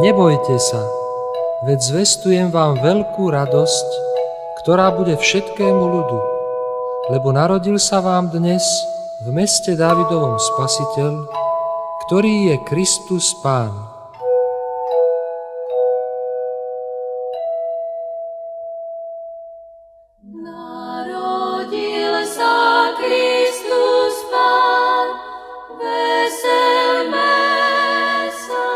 Nebojte sa, veď zvestujem vám veľkú radosť, ktorá bude všetkému ľudu, lebo narodil sa vám dnes v meste Dávidovom Spasiteľ, ktorý je Kristus Pán. Narodil sa Kristus Pán, veselme sa.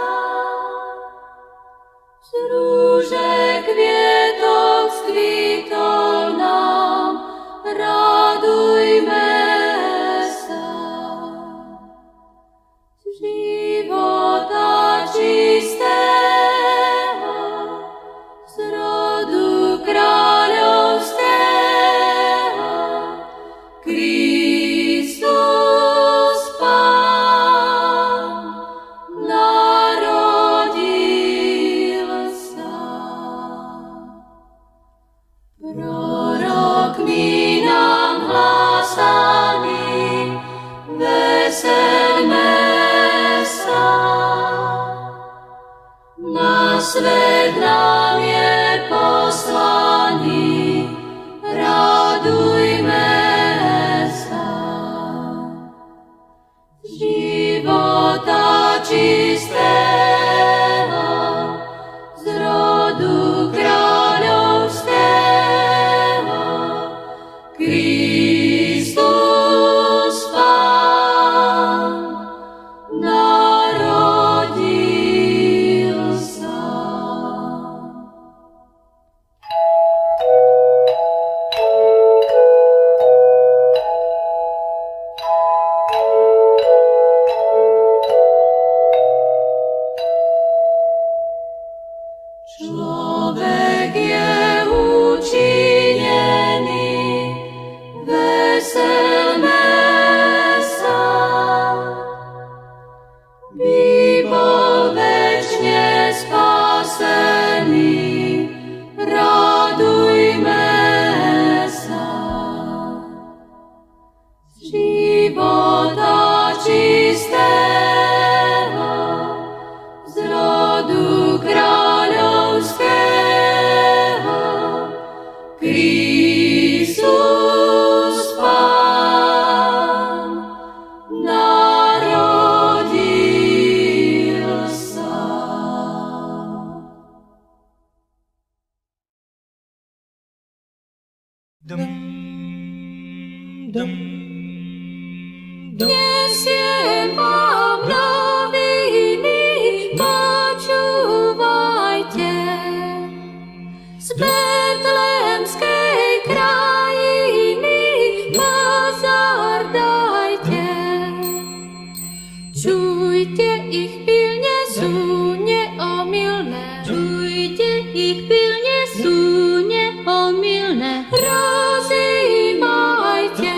Z rúže kvietok skvitol nám, radujme sa. Z života čistého, z rodu kráľovského, Kristus Pán narodil sa. Prorokmi nám hlásaný, veselme sa. Na svet nám je poslaný, radujme sa. Života čistého, z rodu kráľovského, Kristus Pán narodil sa. Človek je učinený, veselme sa. By bol večne spasený, radujme sa. Z života čistého, z rodu kráľovského, Kristus Pán narodil sa. Nesiem vám noviny, počúvajte. Z Betlémskej krajiny pozor dajte. Čujte, ich pilne sú neomylné. Čujte, ich pilne sú neomylné. Rozjímajte.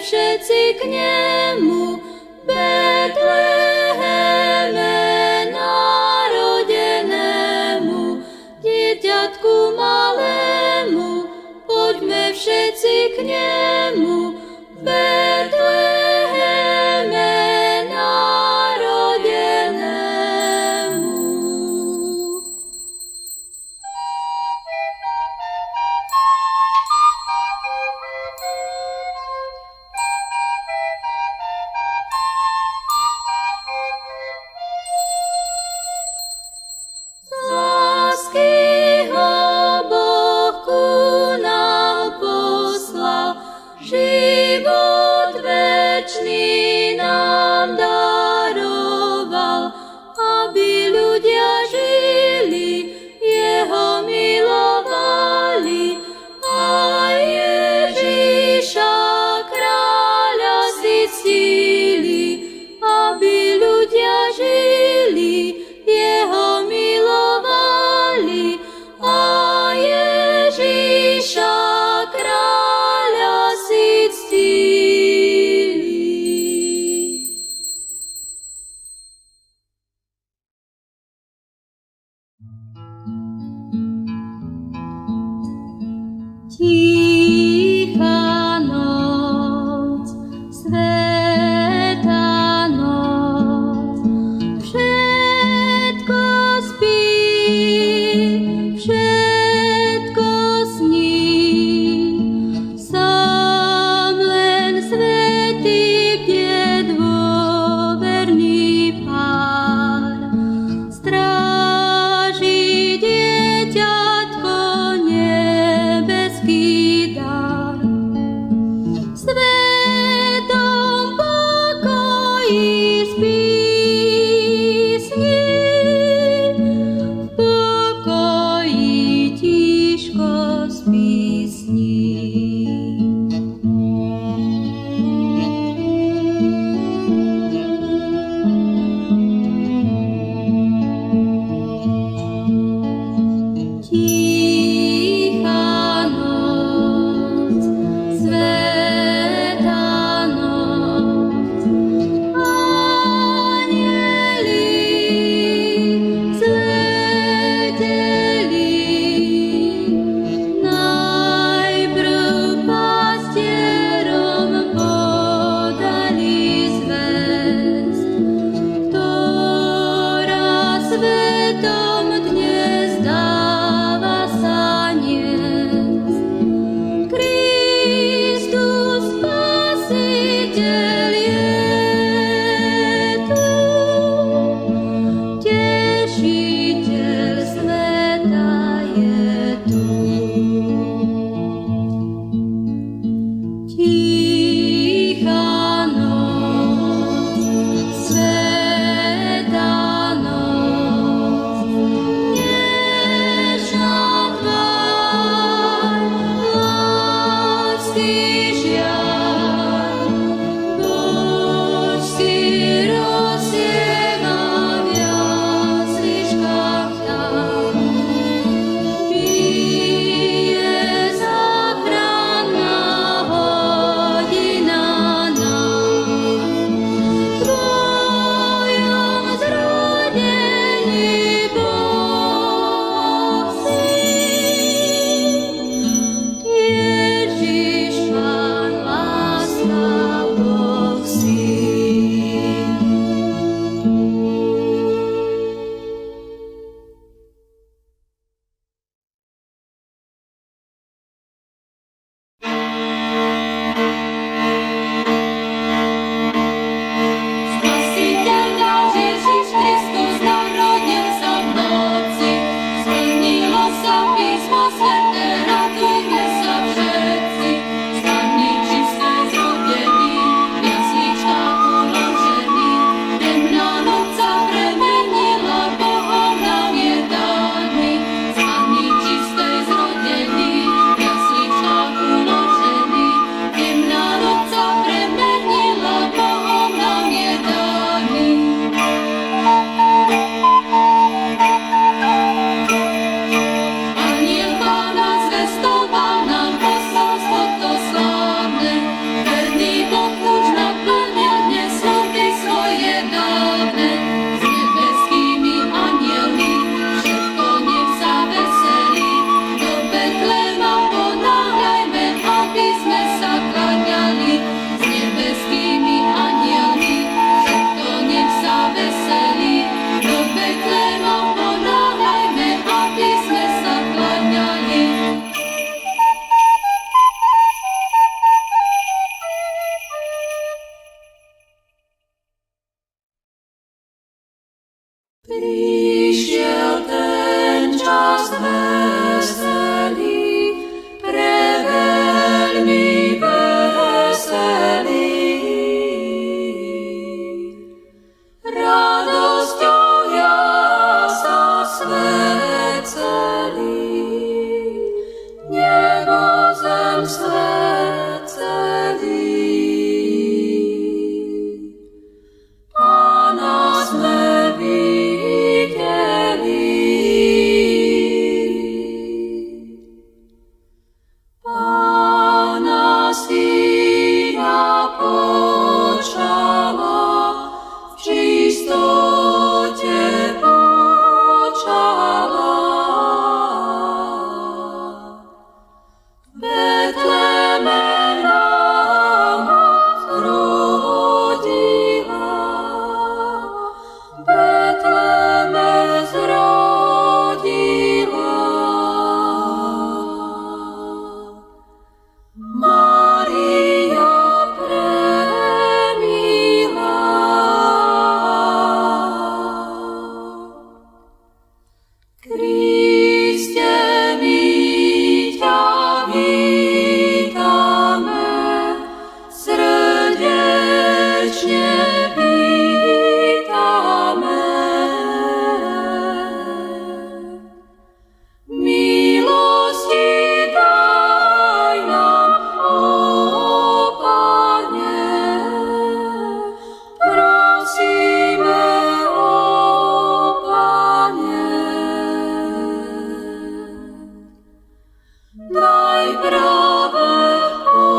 všetci k nemu, Betleheme narodenému, dieťatku malému, poďme všetci k nemu, Betleheme narodenému. Z lásky ho Boh ku nám poslal, život večný nám daroval, aby ľudia žili, jeho milovali a Ježiša kráľa si ctili, aby ľudia žili, jeho milovali a Ježiša kráľa si ctili. Tichá noc, svätá noc, všetko spí, všetko sní. Sám len svätý bdie dôverný Pán, stráži dieťatko nebeský nám svet celý. Pána sme videli, Pána Syna počala, v čistote počala. V Betleme nám zrodila, v Betleme zrodila. Mária premilá. Kriste, my ťa vítame, srdečne vítame. Milosti daj nám, ó Pane, prosíme, ó Pane. Daj práve pokanie.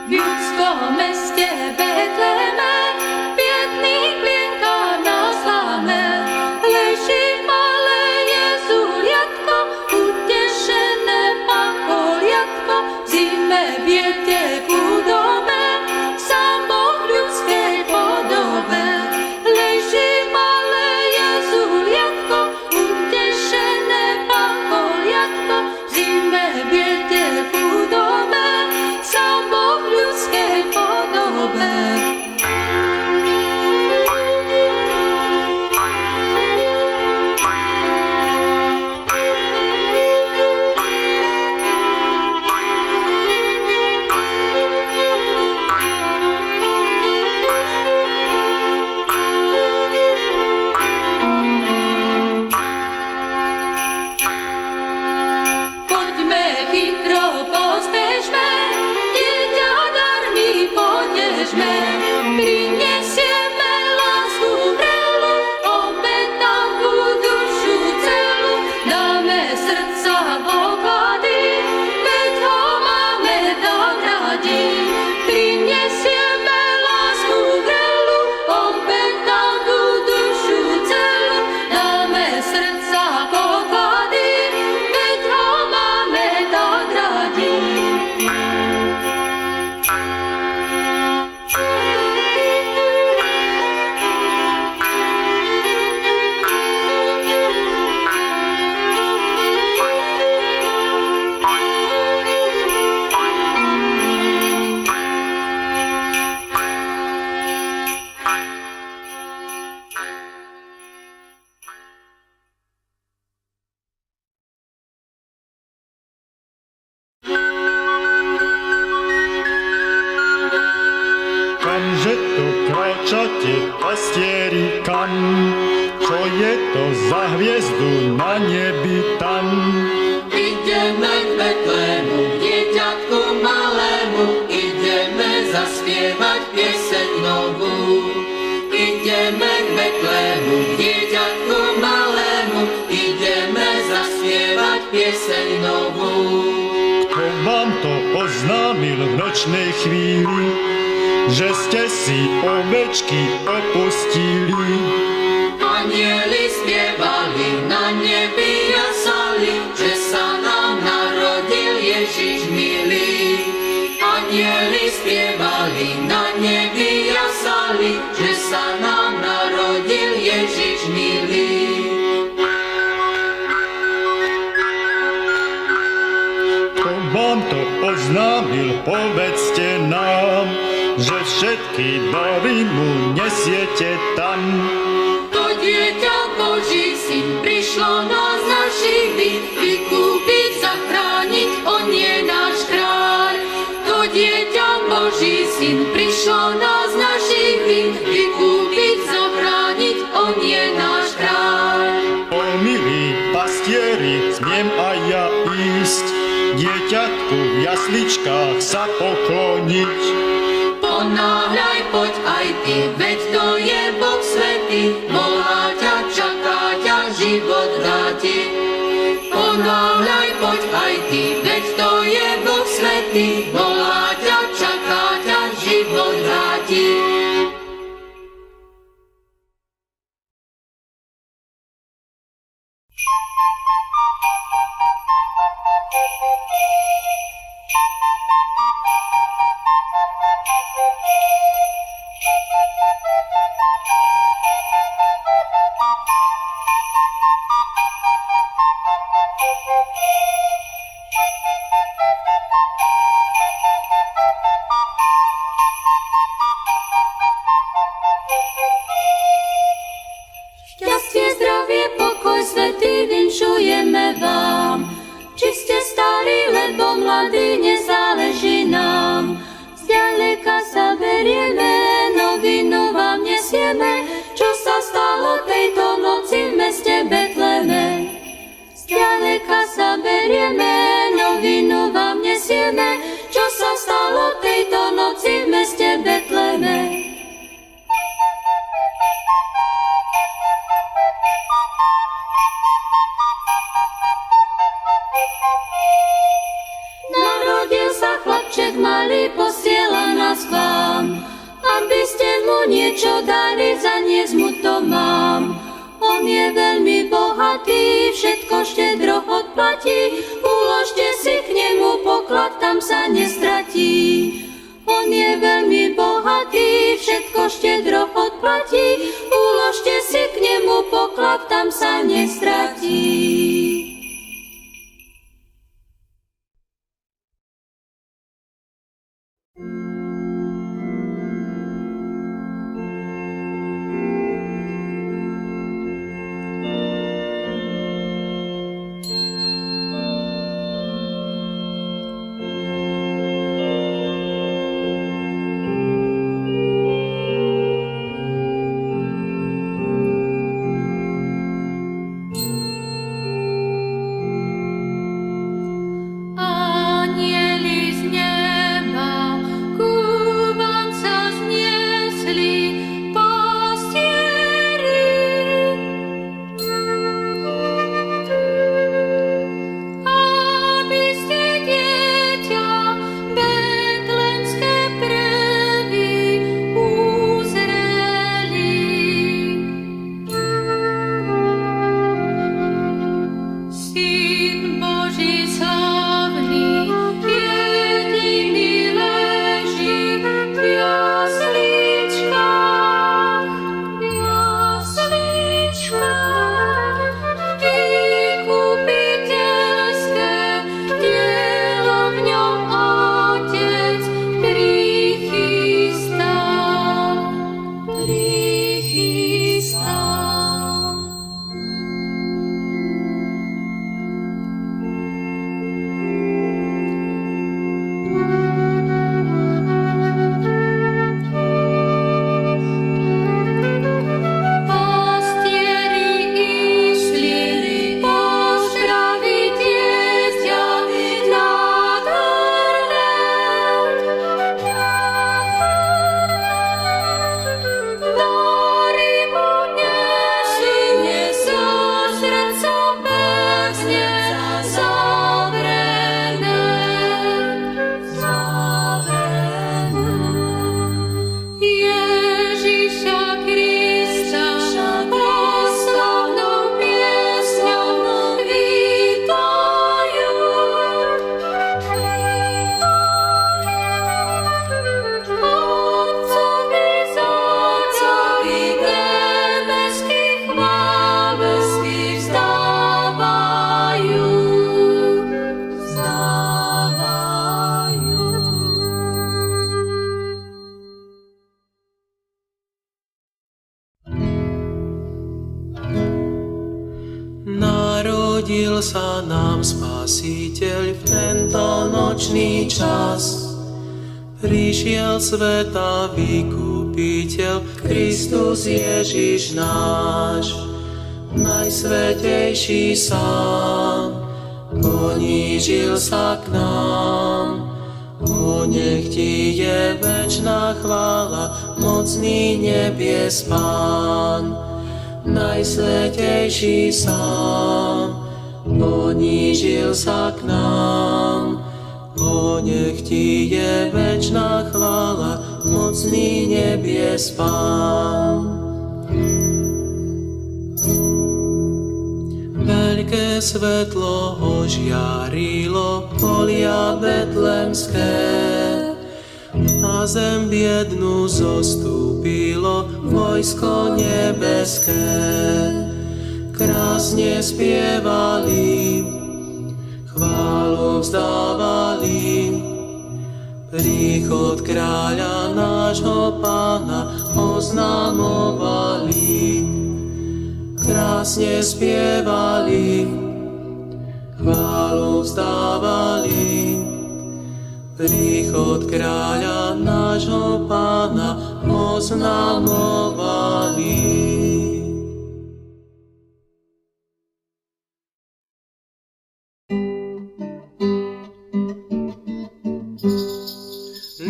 V judskom meste Betleme, biedný klienka na slame, leží malé Jezuliatko, utešené pacholiatko, v zime viete chudome, sám Boh v ľudskej podobe. Leží malé Jezuliatko, utešené pacholiatko, v zime viete chudome, sám Boh v ľudskej podobe. Poďme chytro, pospešme, dieťa darmi potežme. Prinesieme lásku vrelu, obetavú dušu celú, dáme srdca poklady, veď ho máme tak radi. Prinesieme lásku vrelu, obetavú dušu celú, dáme srdca poklady, veď ho máme tak radi. Kamže to kráčate, pastieri, kam? Čo je to za hviezdu na nebi tam? Ideme k Betlému, k dieťatku malému, ideme zaspievať pieseň novú. Ideme k Betlému, k dieťatku malému, ideme zaspievať pieseň novú. Kto vám to oznámil v nočnej chvíli, že ste si ovečky opustili? Anjeli spievali na oznámil, povedzte nám, že všetky dary mu nesiete tam. To dieťa Boží syn prišlo nás našich vin, vykúpiť, zachrániť, on je náš kráľ. To dieťa Boží syn prišlo nás našich vin, vykúpiť, zachrániť, on je náš kráľ. O milí pastieri, smiem aj ja ísť, dieťatku v jasličkách sa pokloniť. Ponáhľaj, poď aj ty, veď to je Boh svätý, volá ťa, čaká ťa, život dá ti. Ponáhľaj, poď aj ty, veď to je Boh svätý, volá ťa, čaká ťa, život dá ti. Šťastie, zdravie, pokoj, svätý vinšujeme vám. Či ste starí, lebo mladí, nezáleží nám. Zďaleka sa berieme, novinu vám nesieme, čo sa stalo tejto noci v meste Betleme. Zďaleka sa berieme, novinu vám nesieme, čo sa stalo tejto noci v meste Betleme. Narodil sa chlapček malý, posiela nás k vám, aby ste mu niečo dali, zaniesť mu to mám. On je veľmi bohatý, všetko štedro odplatí, uložte si k nemu poklad, tam sa nestratí. On je veľmi bohatý, všetko štedro odplatí, uložte si k nemu poklad, tam sa nestratí. Narodil sa nám Spasiteľ v tento nočný čas. Prišiel sveta vykupiteľ, Kristus Ježiš náš. Najsvätejší sám, ponížil sa k nám. O, nech ti je večná chvála, mocný nebies Pán. Najsvätejší sám, ponížil sa k nám. O, nech ti je večná chvála, mocný nebies Pán. Veľké svetlo ožiarilo polia betlemské, na zem biednu zostúpilo vojsko nebeské. Krásne spievali, chválu vzdávali, príchod kráľa nášho Pána oznamovali. Krásne spievali, chválu vzdávali, príchod kráľa nášho Pána oznamovali.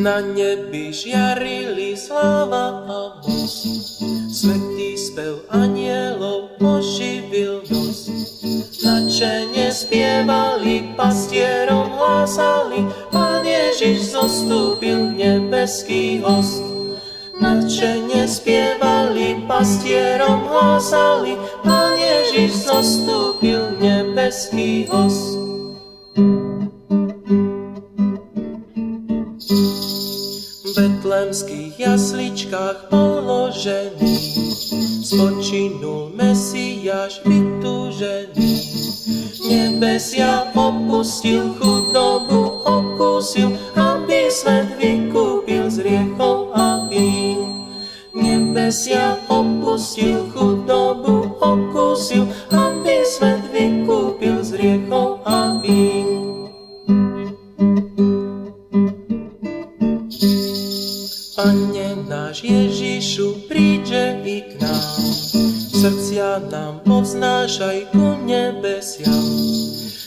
Na nebi žiarili sláva a moc, svätý spev anielov oživil noc. Nadšene spievali, pastierom hlásali, Pán Ježiš zostúpil, nebeský host. Nadšene spievali, pastierom hlásali, Pán Ježiš zostúpil, nebeský host. V betlemských jasličkách položený spočinul Mesiáš vytúžený. Nebesia opustil, chudobu okúsil, aby svet vykúpil z hriechov a vín. Nebesia opustil, chudobu okúsil, aby svet vykúpil z hriechov a vín. Pane náš Ježišu, príďže i k nám, srdcia nám povznášaj ku nebesiam.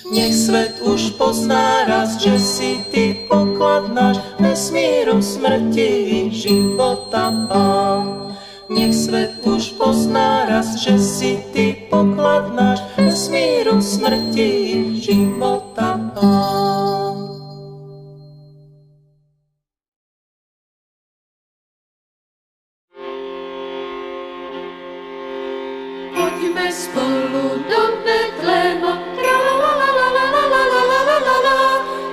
Nech svet už pozná raz, že si Ty poklad náš, vesmíru, smrti i života Pán. Nech svet už pozná raz, že si Ty poklad náš, vesmíru, smrti i života Pán. Poďme spolu do Betléma, tra-la-la-la-la-la-la-la-la-la-la.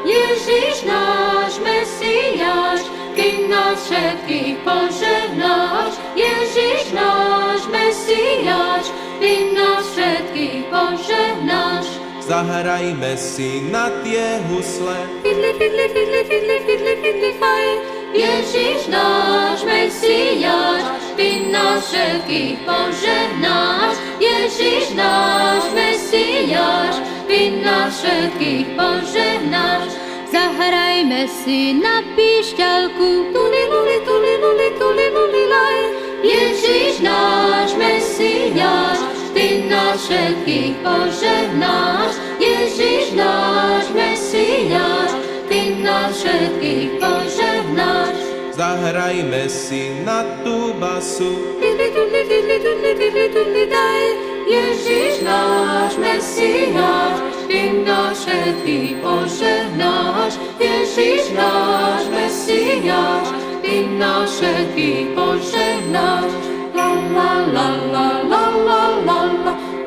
Ježiš náš Mesiáš, Ty nás všetkých požehnáš. Ježiš náš Mesiáš, Ty nás všetkých požehnáš. Zahrajme si na tie husle, Fidli, fidli, fidli, fidli, fidli, fidli, faj. Ježiš náš Mesiáš, Ty nás všetkých požehnáš. Ježiš náš Mesiáš, Ty nás všetkých požehnáš. Zahrajme si na píšťalku, tuli, luli, tuli, luli, tuli, luli, laj. Ježiš náš Mesiáš, Ty nás všetkých požehnáš. Ježiš náš Mesiáš, Ty nás všetkých požehnáš. zahrajme si na tú basu. Tidli, tudli, tidli, tudli, tidli, tudli, daj. Ježiš náš Mesiáš, Ty nás všetkých požehnáš. Ježiš náš Mesiáš, Ty nás všetkých požehnáš. La la la la la la la la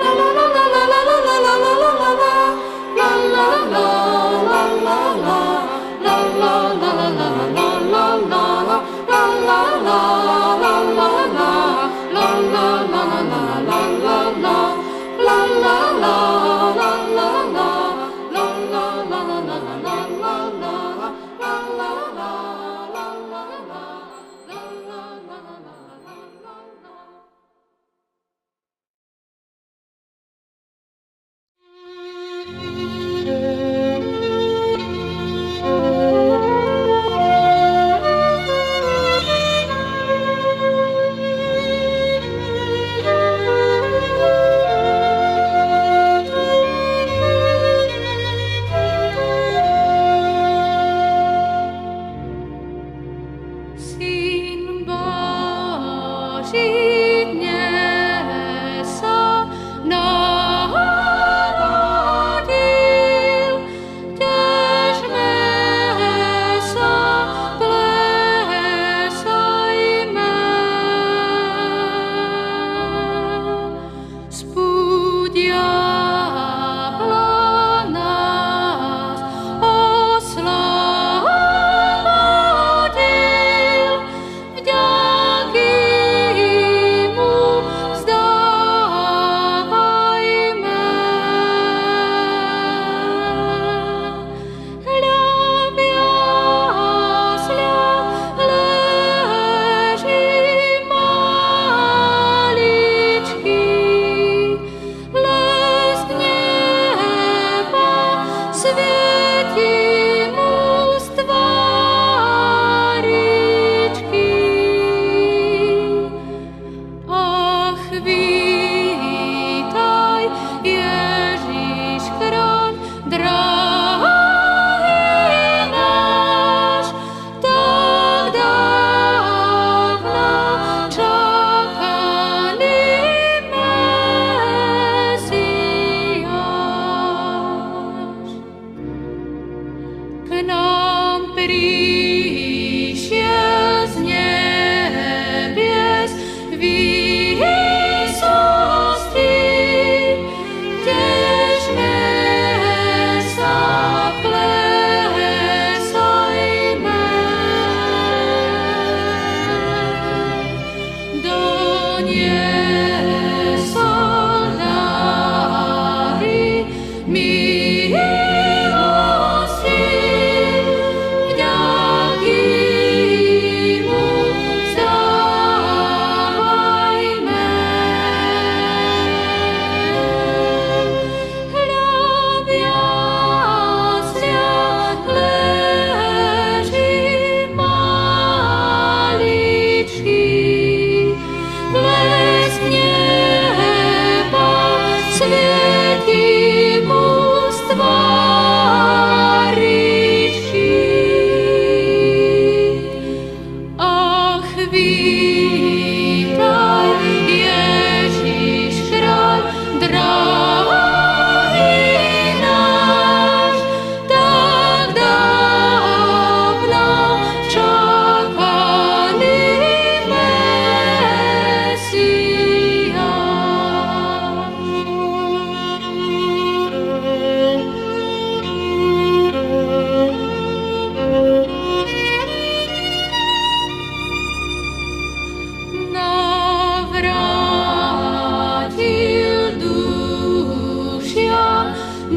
la la la la la la la la la la la la. La la la la la la la la la la la la la la. La la la la la la la la la la la la la. La la la la la la.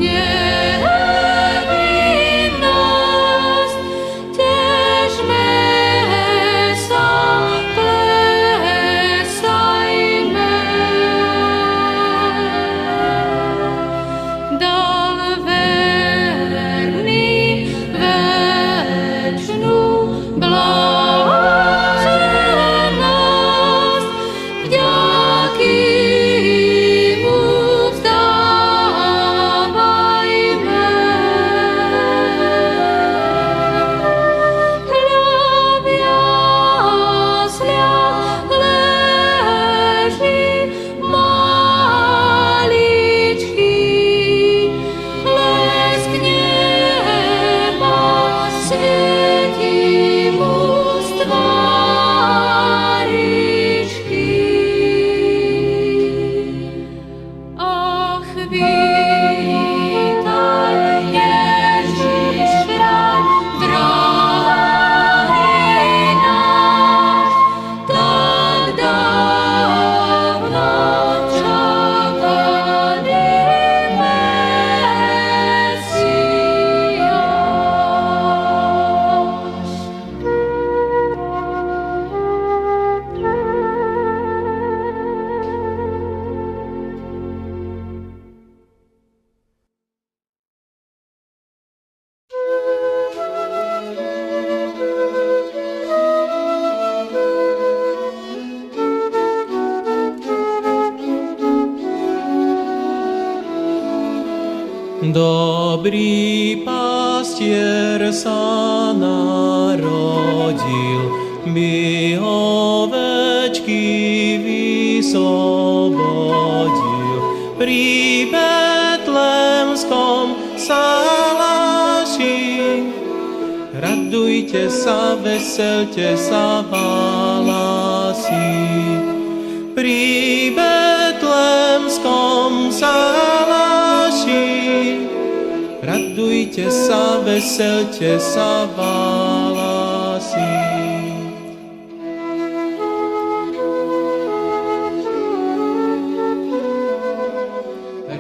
nevinnosť, težme sa, plesajme. Dal verný večnú blaženosť, vďaky mu vzdávajme. Hľa v jasliach leží maličký, lesk neba svieti mu z tváričky. Ach, vítaj, Ježiš kráľ, drahý náš, tak dávno čakaný Mesiáš. Dobrý pastier sa narodil, by ovečky vyslobodil. Pri Betlémskom salaši radujte sa, veselte sa, válasi. Pri Betlémskom salaši radujte sa, veselte sa, válasi.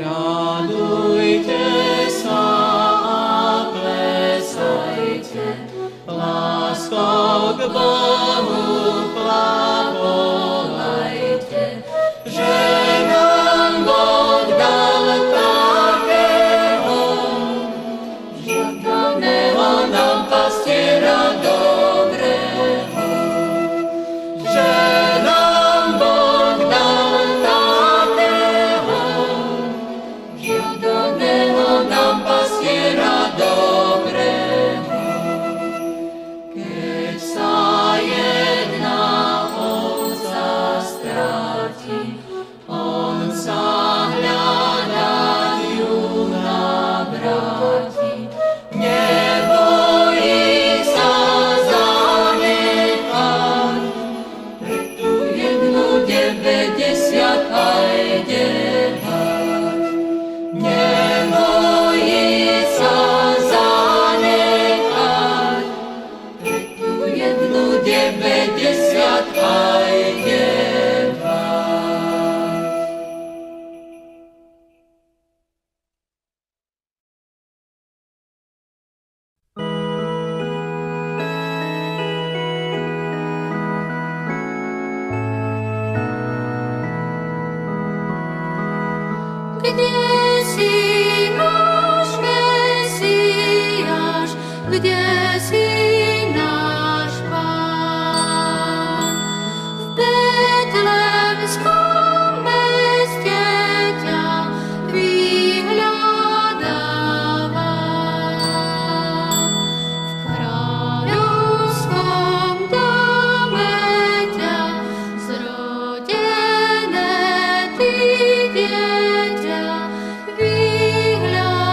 Radujte sa a plesajte, láskou k Bohu plavolajte, že nám Boh dal takého, žiadneho nám pastiera dobrého, že nám Boh dal takého, žiadneho nám pastiera dobrého. Keď sa jedna ovca stratí, on sa hľadať ju navráti. Nebojí sa zanechať pre tú jednu 90 aj 9. Nebojí sa zanechať pre tú jednu 90 aj 9. Kde si náš Mesiáš, kde si náš Pán? V Betlémskom meste ťa vyhľadávam. V kráľovskom dome ťa zrodené ty dieťa vyhľadávam.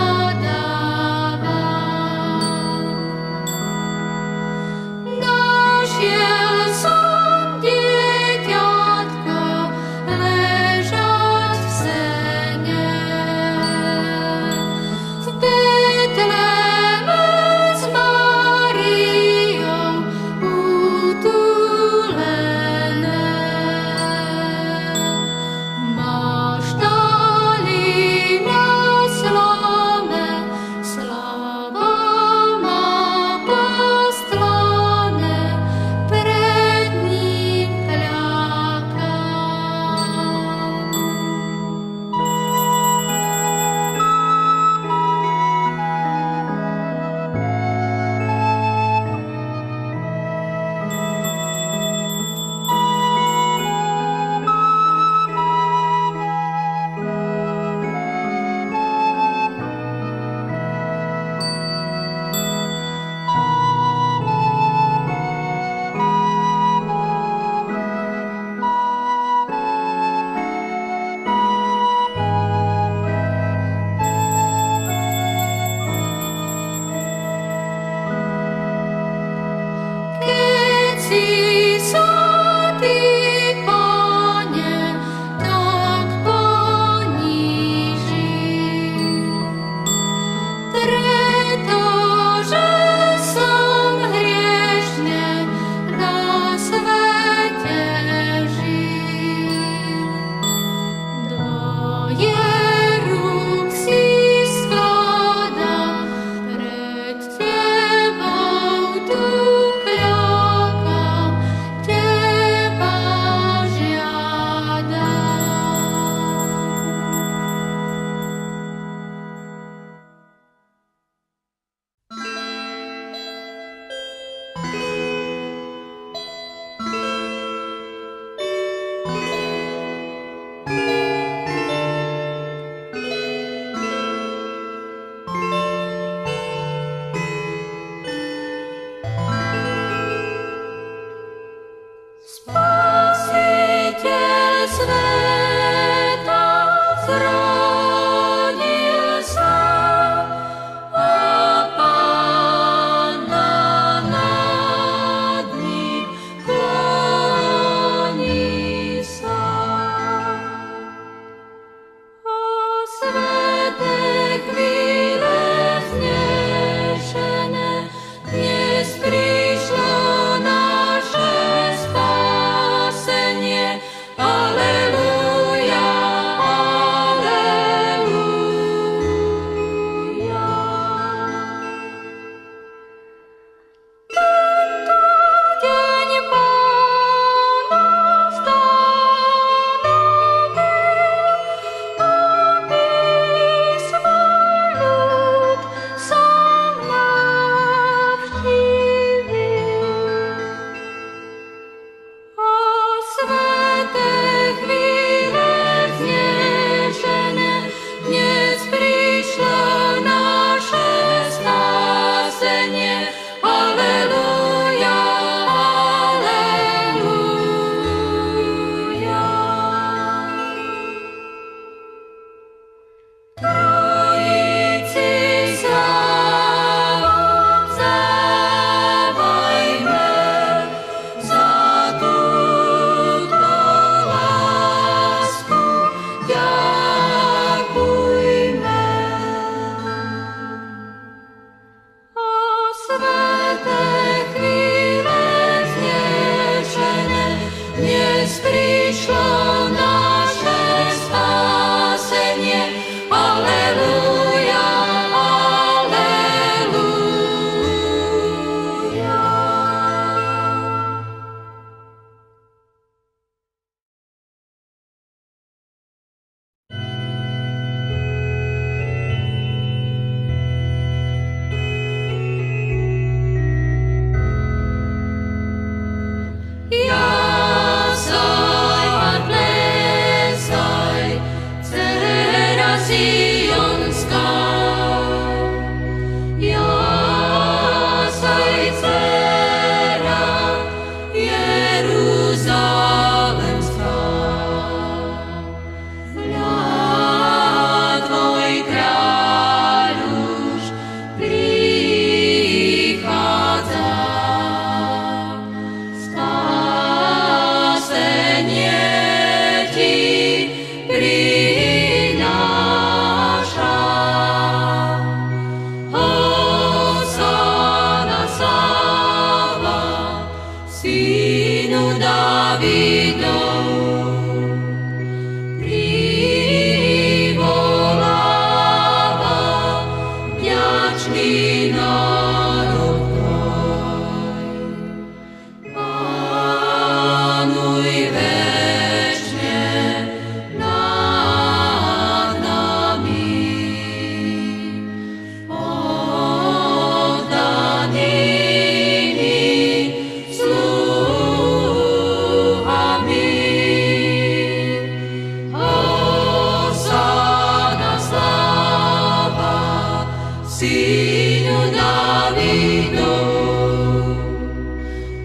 synu Dávidov.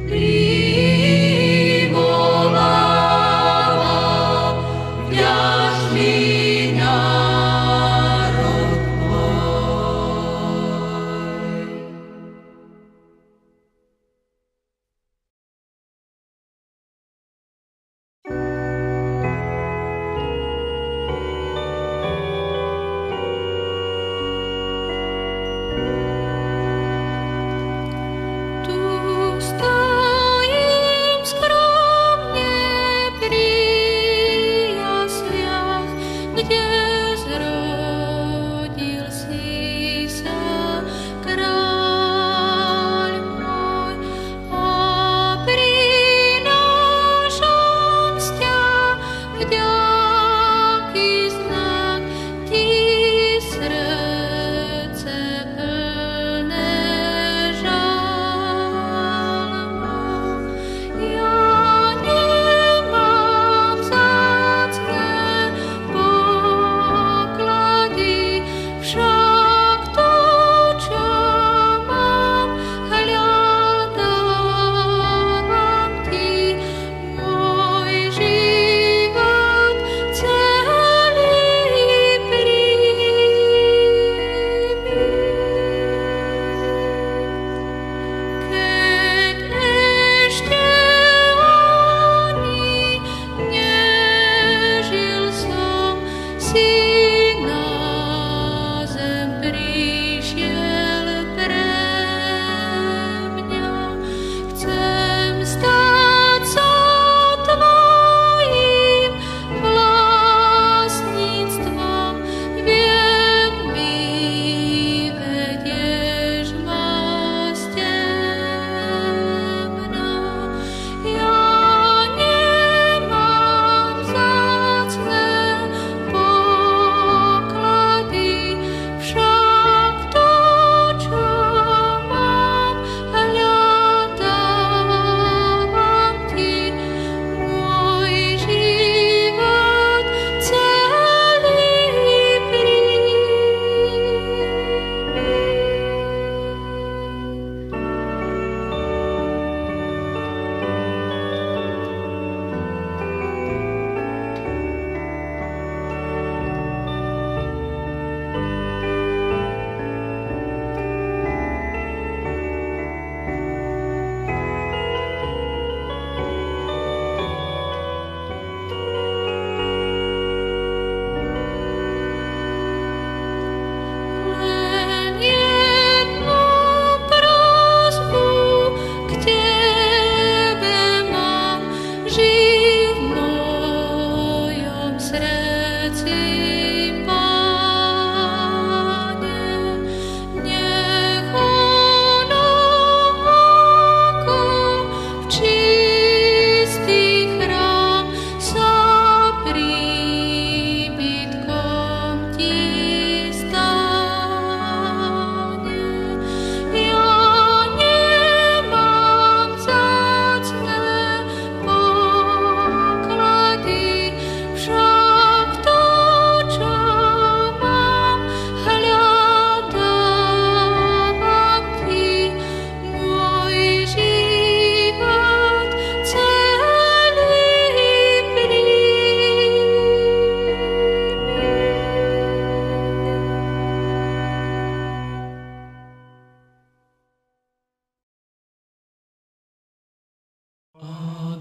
Privoláva vďačný národ tvoj. Tu stojím skromne pri jasliach, kde zrodil si sa kráľ môj, a prinášam z ťa vďaky znak ti, srdce plné žalmu. Ja nemám vzácne poklady, však to, čo mám, hľadávam ti, môj život celý príjmi. Keď ešte ani nežil som, si na zem prišiel pre mňa. Chcem stať sa tvojim vlastníctvom, viem, vyvedieš ma z temna. Ja nemám vzácne poklady, však to, čo mám, hľadávam ti, môj život celý príjmi. Len jednu prosbu k tebe mám, žij v mojom srdci, Pane. Nech ono oko v čistý chrám sa príbytkom ti stane. Ja nemám vzácne poklady, však to, čo mám, hľadávam ti, môj život celý príjmi.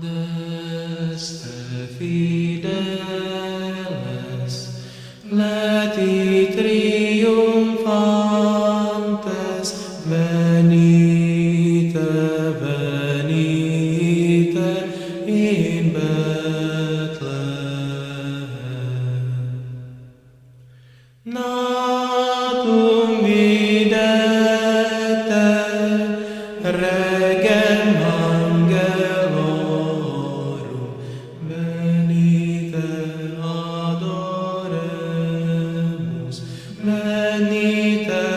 Adeste fideles, leti triumphantes, venite, venite in Bethlehem. Natum videte regem angelorum, venite adoremus, venite